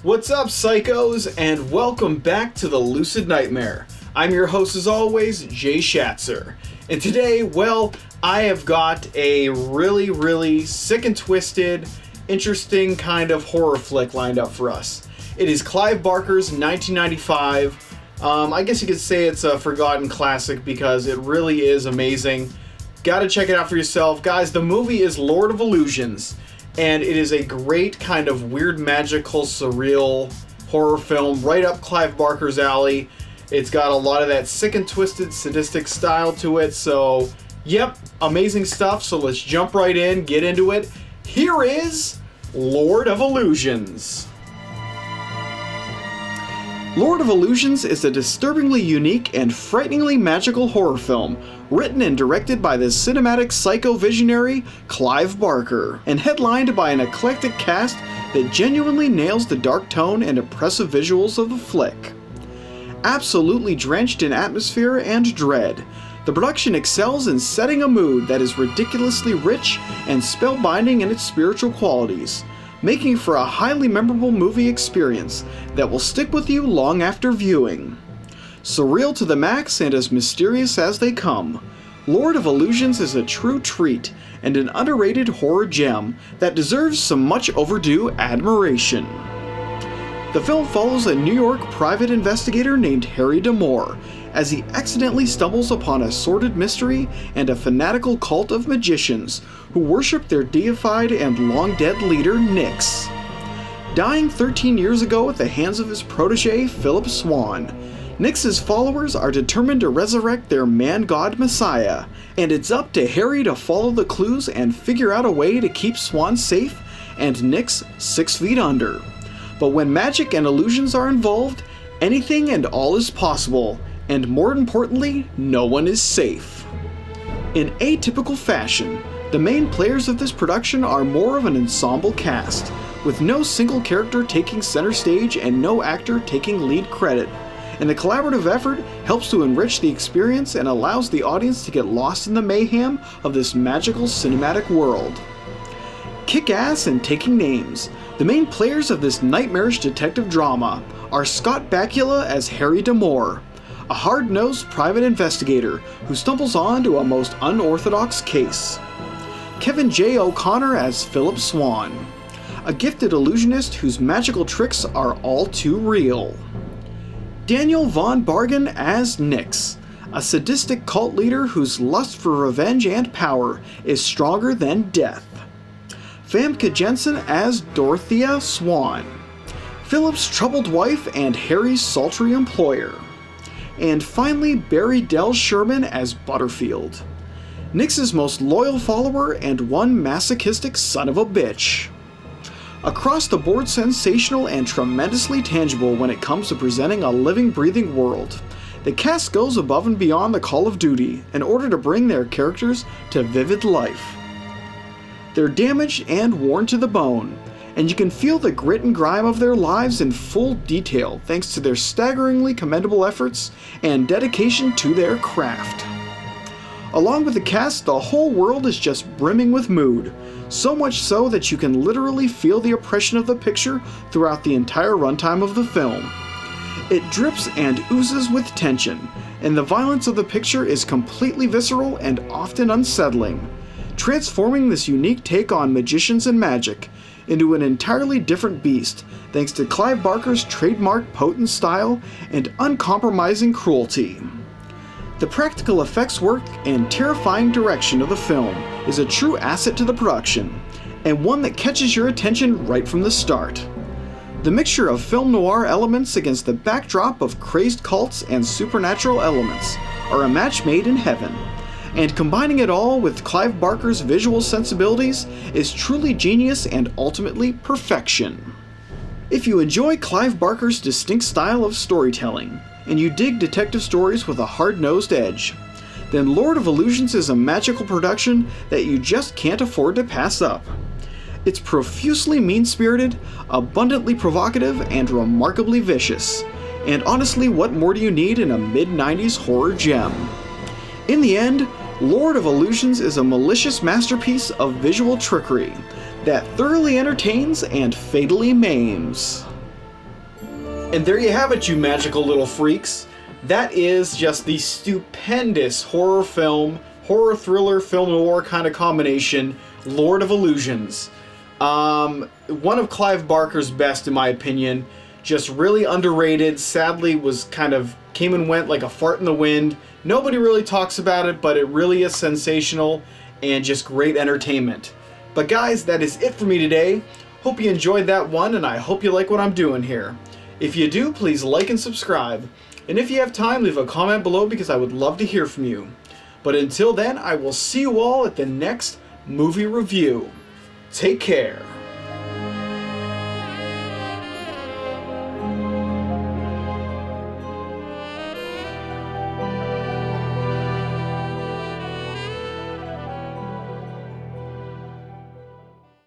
What's up, psychos, and welcome back to the Lucid Nightmare. I'm your host, as always, Jay Schatzer. And today, well, I have got a really sick and twisted, interesting kind of horror flick lined up for us. It is Clive Barker's 1995. I guess you could say it's a forgotten classic because it really is amazing. Gotta check it out for yourself. Guys, the movie is Lord of Illusions. And it is a great kind of weird, magical, surreal horror film right up Clive Barker's alley. It's got a lot of that sick and twisted, sadistic style to it. So, yep, amazing stuff. So let's jump right in, get into it. Here is Lord of Illusions. Lord of Illusions is a disturbingly unique and frighteningly magical horror film, written and directed by the cinematic psycho visionary Clive Barker, and headlined by an eclectic cast that genuinely nails the dark tone and oppressive visuals of the flick. Absolutely drenched in atmosphere and dread, the production excels in setting a mood that is ridiculously rich and spellbinding in its spiritual qualities, making for a highly memorable movie experience that will stick with you long after viewing. Surreal to the max and as mysterious as they come, Lord of Illusions is a true treat and an underrated horror gem that deserves some much overdue admiration. The film follows a New York private investigator named Harry D'Amour as he accidentally stumbles upon a sordid mystery and a fanatical cult of magicians who worship their deified and long-dead leader, Nyx. Dying 13 years ago at the hands of his protege, Philip Swan, Nyx's followers are determined to resurrect their man-god messiah, and it's up to Harry to follow the clues and figure out a way to keep Swan safe and Nyx 6 feet under. But when magic and illusions are involved, anything and all is possible, and more importantly, no one is safe. In atypical fashion, the main players of this production are more of an ensemble cast, with no single character taking center stage and no actor taking lead credit, and the collaborative effort helps to enrich the experience and allows the audience to get lost in the mayhem of this magical cinematic world. Kick-ass and taking names, the main players of this nightmarish detective drama are Scott Bakula as Harry D'Amour, a hard-nosed private investigator who stumbles onto a most unorthodox case. Kevin J. O'Connor as Philip Swan, a gifted illusionist whose magical tricks are all too real. Daniel Von Bargen as Nyx, a sadistic cult leader whose lust for revenge and power is stronger than death. Famke Jensen as Dorothea Swan, Philip's troubled wife and Harry's sultry employer. And finally, Barry Del Sherman as Butterfield, Nyx's most loyal follower and one masochistic son of a bitch. Across the board sensational and tremendously tangible when it comes to presenting a living, breathing world, the cast goes above and beyond the call of duty in order to bring their characters to vivid life. They're damaged and worn to the bone, and you can feel the grit and grime of their lives in full detail thanks to their staggeringly commendable efforts and dedication to their craft. Along with the cast, the whole world is just brimming with mood, so much so that you can literally feel the oppression of the picture throughout the entire runtime of the film. It drips and oozes with tension, and the violence of the picture is completely visceral and often unsettling, transforming this unique take on magicians and magic into an entirely different beast thanks to Clive Barker's trademark potent style and uncompromising cruelty. The practical effects work and terrifying direction of the film is a true asset to the production, and one that catches your attention right from the start. The mixture of film noir elements against the backdrop of crazed cults and supernatural elements are a match made in heaven, and combining it all with Clive Barker's visual sensibilities is truly genius and ultimately perfection. If you enjoy Clive Barker's distinct style of storytelling, and you dig detective stories with a hard-nosed edge, then Lord of Illusions is a magical production that you just can't afford to pass up. It's profusely mean-spirited, abundantly provocative, and remarkably vicious. And honestly, what more do you need in a mid-90s horror gem? In the end, Lord of Illusions is a malicious masterpiece of visual trickery that thoroughly entertains and fatally maims. And there you have it, you magical little freaks. That is just the stupendous horror thriller, film noir kind of combination, Lord of Illusions. One of Clive Barker's best, in my opinion. Just really underrated. Sadly, came and went like a fart in the wind. Nobody really talks about it, but it really is sensational and just great entertainment. But guys, that is it for me today. Hope you enjoyed that one, and I hope you like what I'm doing here. If you do, please like and subscribe. And if you have time, leave a comment below because I would love to hear from you. But until then, I will see you all at the next movie review. Take care.